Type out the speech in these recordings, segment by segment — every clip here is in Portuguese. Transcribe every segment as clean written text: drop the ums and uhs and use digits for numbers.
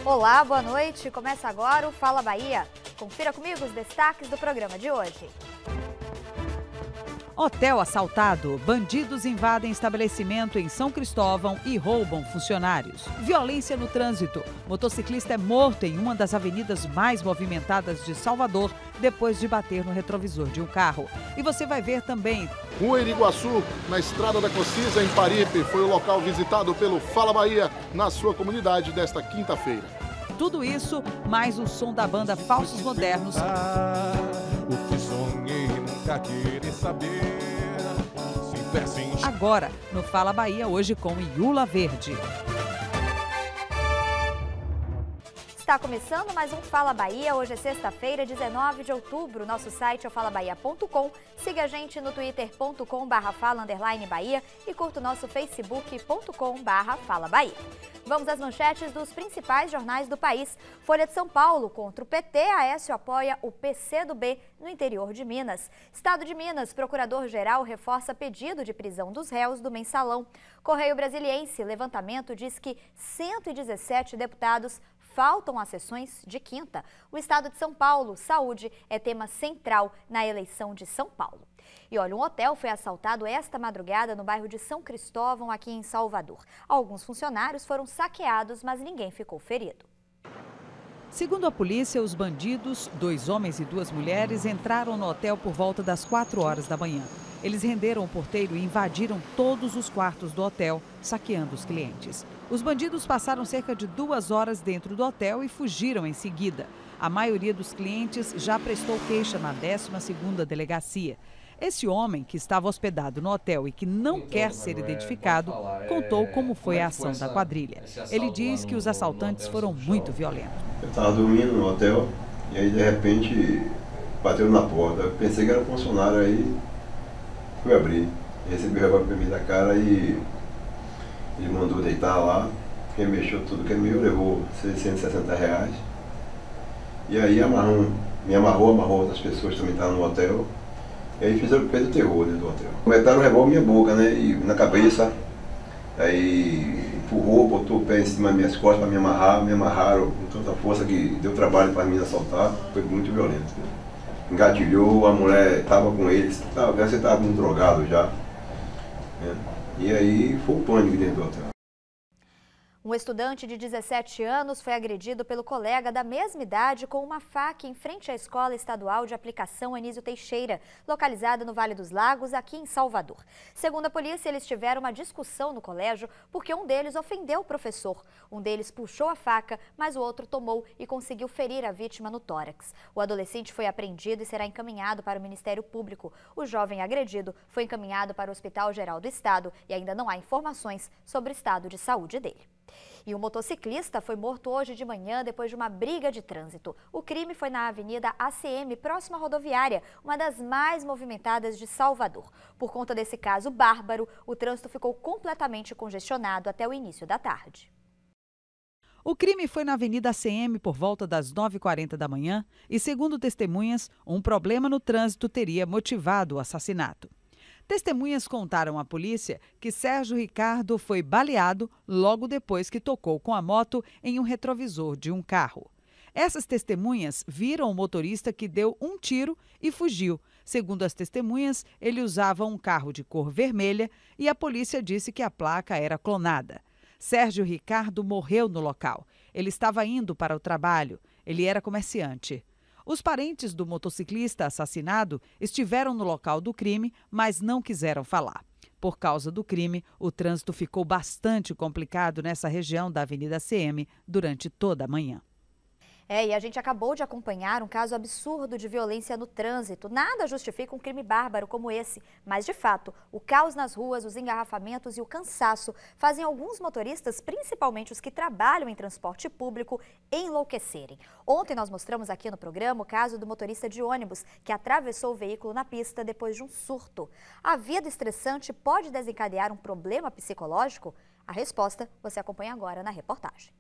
Olá, boa noite. Começa agora o Fala Bahia. Confira comigo os destaques do programa de hoje. Hotel assaltado. Bandidos invadem estabelecimento em São Cristóvão e roubam funcionários. Violência no trânsito. Motociclista é morto em uma das avenidas mais movimentadas de Salvador depois de bater no retrovisor de um carro. E você vai ver também. Rua Iriguaçu, na Estrada da Cocisa, em Paripe, foi o local visitado pelo Fala Bahia na sua comunidade desta quinta-feira. Tudo isso, mais o som da banda Falsos Modernos. O que sonhei nunca querer saber. Agora, no Fala Bahia, hoje com Iula Verde. Está começando mais um Fala Bahia. Hoje é sexta-feira, 19 de outubro. Nosso site é falabahia.com. Siga a gente no twitter.com/fala_bahia e curta o nosso facebook.com/falabahia. Vamos às manchetes dos principais jornais do país. Folha de São Paulo, contra o PT, Aécio apoia o PCdoB no interior de Minas. Estado de Minas, procurador-geral reforça pedido de prisão dos réus do mensalão. Correio Brasiliense, levantamento diz que 117 deputados faltam às sessões de quinta. O estado de São Paulo, saúde, é tema central na eleição de São Paulo. E olha, um hotel foi assaltado esta madrugada no bairro de São Cristóvão, aqui em Salvador. Alguns funcionários foram saqueados, mas ninguém ficou ferido. Segundo a polícia, os bandidos, 2 homens e 2 mulheres, entraram no hotel por volta das 4 horas da manhã. Eles renderam o porteiro e invadiram todos os quartos do hotel, saqueando os clientes. Os bandidos passaram cerca de 2 horas dentro do hotel e fugiram em seguida. A maioria dos clientes já prestou queixa na 12ª delegacia. Esse homem, que estava hospedado no hotel e que não quer ser identificado, contou como foi a ação da quadrilha. Ele diz que os assaltantes foram muito violentos. Eu estava dormindo no hotel e aí, de repente, bateu na porta. Eu pensei que era um funcionário, aí fui abrir. Recebi o revólver da cara e ele mandou deitar lá, remexeu tudo que é meu, levou R$660. E aí me amarrou outras pessoas que também estavam no hotel. E aí fez o terror dentro do hotel. Começaram o revólver na minha boca, né, e na cabeça. Aí empurrou, botou o pé em cima das minhas costas para me amarraram com tanta força que deu trabalho para mim assaltar. Foi muito violento. Engatilhou, a mulher estava com eles, você estava com um drogado já. Né? E aí foi o pânico dentro do hotel. Um estudante de 17 anos foi agredido pelo colega da mesma idade com uma faca em frente à Escola Estadual de Aplicação Anísio Teixeira, localizada no Vale dos Lagos, aqui em Salvador. Segundo a polícia, eles tiveram uma discussão no colégio porque um deles ofendeu o professor. Um deles puxou a faca, mas o outro tomou e conseguiu ferir a vítima no tórax. O adolescente foi apreendido e será encaminhado para o Ministério Público. O jovem agredido foi encaminhado para o Hospital Geral do Estado e ainda não há informações sobre o estado de saúde dele. E um motociclista foi morto hoje de manhã depois de uma briga de trânsito. O crime foi na Avenida ACM, próxima à rodoviária, uma das mais movimentadas de Salvador. Por conta desse caso bárbaro, o trânsito ficou completamente congestionado até o início da tarde. O crime foi na Avenida ACM por volta das 9h40 da manhã e, segundo testemunhas, um problema no trânsito teria motivado o assassinato. Testemunhas contaram à polícia que Sérgio Ricardo foi baleado logo depois que tocou com a moto em um retrovisor de um carro. Essas testemunhas viram o motorista que deu um tiro e fugiu. Segundo as testemunhas, ele usava um carro de cor vermelha e a polícia disse que a placa era clonada. Sérgio Ricardo morreu no local. Ele estava indo para o trabalho. Ele era comerciante. Os parentes do motociclista assassinado estiveram no local do crime, mas não quiseram falar. Por causa do crime, o trânsito ficou bastante complicado nessa região da Avenida ACM durante toda a manhã. E a gente acabou de acompanhar um caso absurdo de violência no trânsito. Nada justifica um crime bárbaro como esse, mas de fato, o caos nas ruas, os engarrafamentos e o cansaço fazem alguns motoristas, principalmente os que trabalham em transporte público, enlouquecerem. Ontem nós mostramos aqui no programa o caso do motorista de ônibus que atravessou o veículo na pista depois de um surto. A vida estressante pode desencadear um problema psicológico? A resposta você acompanha agora na reportagem.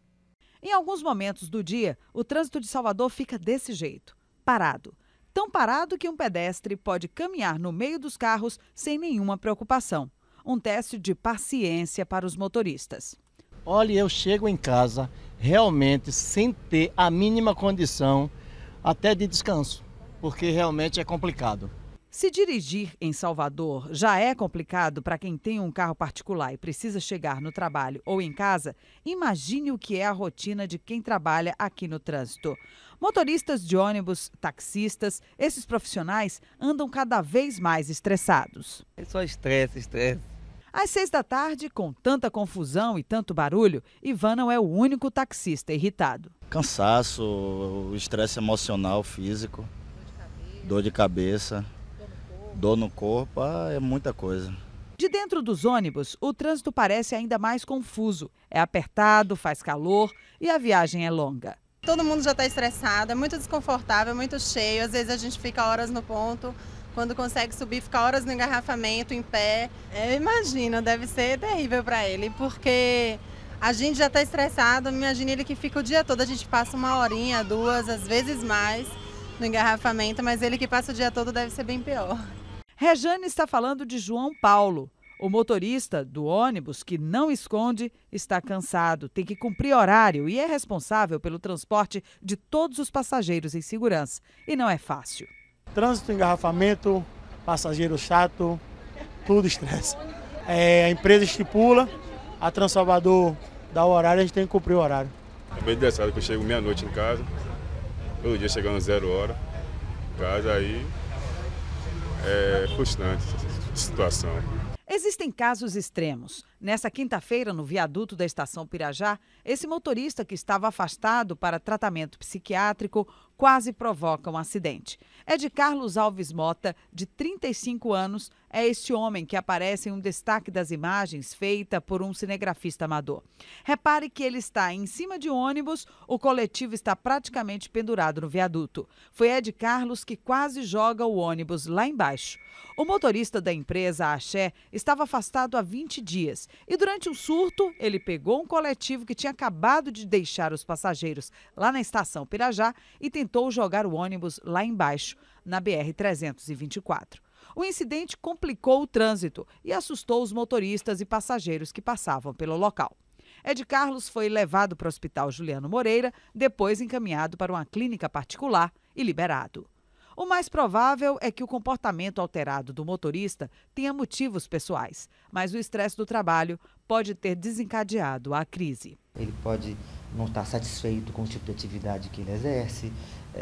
Em alguns momentos do dia, o trânsito de Salvador fica desse jeito, parado. Tão parado que um pedestre pode caminhar no meio dos carros sem nenhuma preocupação. Um teste de paciência para os motoristas. Olha, eu chego em casa realmente sem ter a mínima condição até de descanso, porque realmente é complicado. Se dirigir em Salvador já é complicado para quem tem um carro particular e precisa chegar no trabalho ou em casa, imagine o que é a rotina de quem trabalha aqui no trânsito. Motoristas de ônibus, taxistas, esses profissionais andam cada vez mais estressados. É só estresse. Às 6 da tarde, com tanta confusão e tanto barulho, Ivan não é o único taxista irritado. Cansaço, o estresse emocional, físico, dor de cabeça, dor no corpo, é muita coisa. De dentro dos ônibus, o trânsito parece ainda mais confuso. É apertado, faz calor e a viagem é longa. Todo mundo já está estressado, é muito desconfortável, muito cheio. Às vezes a gente fica horas no ponto, quando consegue subir, fica horas no engarrafamento, em pé. Eu imagino, deve ser terrível para ele, porque a gente já está estressado. Imagina ele que fica o dia todo, a gente passa 1 horinha, 2, às vezes mais no engarrafamento, mas ele que passa o dia todo deve ser bem pior. Rejane está falando de João Paulo. O motorista do ônibus, que não esconde, está cansado, tem que cumprir horário e é responsável pelo transporte de todos os passageiros em segurança. E não é fácil. Trânsito, engarrafamento, passageiro chato, tudo estresse. A empresa estipula, a Transalvador dá o horário, a gente tem que cumprir o horário. É bem estressado, porque eu chego meia-noite em casa, todo dia chegando 0 hora em casa, aí é frustrante essa situação. Existem casos extremos. Nessa quinta-feira, no viaduto da Estação Pirajá, esse motorista que estava afastado para tratamento psiquiátrico quase provoca um acidente. É de Carlos Alves Mota, de 35 anos, é este homem que aparece em um destaque das imagens feita por um cinegrafista amador. Repare que ele está em cima de um ônibus, o coletivo está praticamente pendurado no viaduto. Foi Ed Carlos que quase joga o ônibus lá embaixo. O motorista da empresa Axé estava afastado há 20 dias e durante um surto ele pegou um coletivo que tinha acabado de deixar os passageiros lá na Estação Pirajá e tentou jogar o ônibus lá embaixo, na BR-324. O incidente complicou o trânsito e assustou os motoristas e passageiros que passavam pelo local. Ed Carlos foi levado para o Hospital Juliano Moreira, depois encaminhado para uma clínica particular e liberado. O mais provável é que o comportamento alterado do motorista tenha motivos pessoais, mas o estresse do trabalho pode ter desencadeado a crise. Ele pode não estar satisfeito com o tipo de atividade que ele exerce,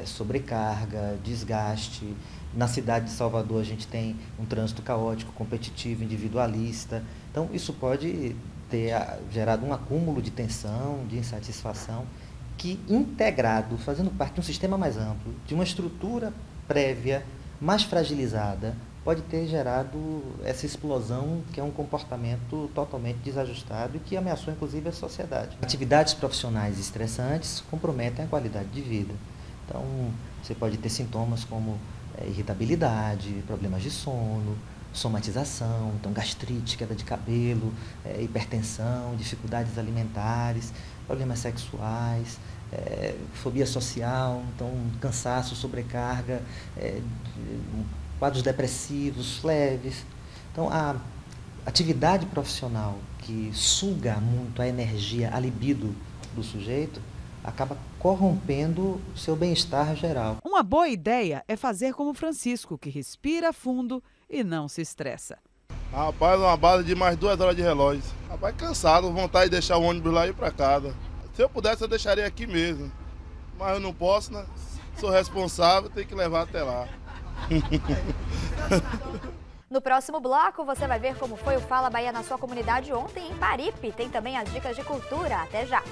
sobrecarga, desgaste. Na cidade de Salvador a gente tem um trânsito caótico, competitivo, individualista. Então isso pode ter gerado um acúmulo de tensão, de insatisfação, que integrado, fazendo parte de um sistema mais amplo, de uma estrutura prévia, mais fragilizada, pode ter gerado essa explosão que é um comportamento totalmente desajustado e que ameaçou inclusive a sociedade. Atividades profissionais estressantes comprometem a qualidade de vida. Então, você pode ter sintomas como irritabilidade, problemas de sono, somatização, então gastrite, queda de cabelo, hipertensão, dificuldades alimentares, problemas sexuais, fobia social, então cansaço, sobrecarga, quadros depressivos leves. Então a atividade profissional que suga muito a energia, a libido do sujeito, acaba corrompendo o seu bem-estar geral. Uma boa ideia é fazer como Francisco, que respira fundo e não se estressa. Rapaz, uma base de mais 2 horas de relógio. Rapaz, cansado, vontade de deixar o ônibus lá e ir para casa. Se eu pudesse, eu deixaria aqui mesmo. Mas eu não posso, né? Sou responsável, tenho que levar até lá. No próximo bloco, você vai ver como foi o Fala Bahia na sua comunidade ontem em Paripe. Tem também as dicas de cultura. Até já!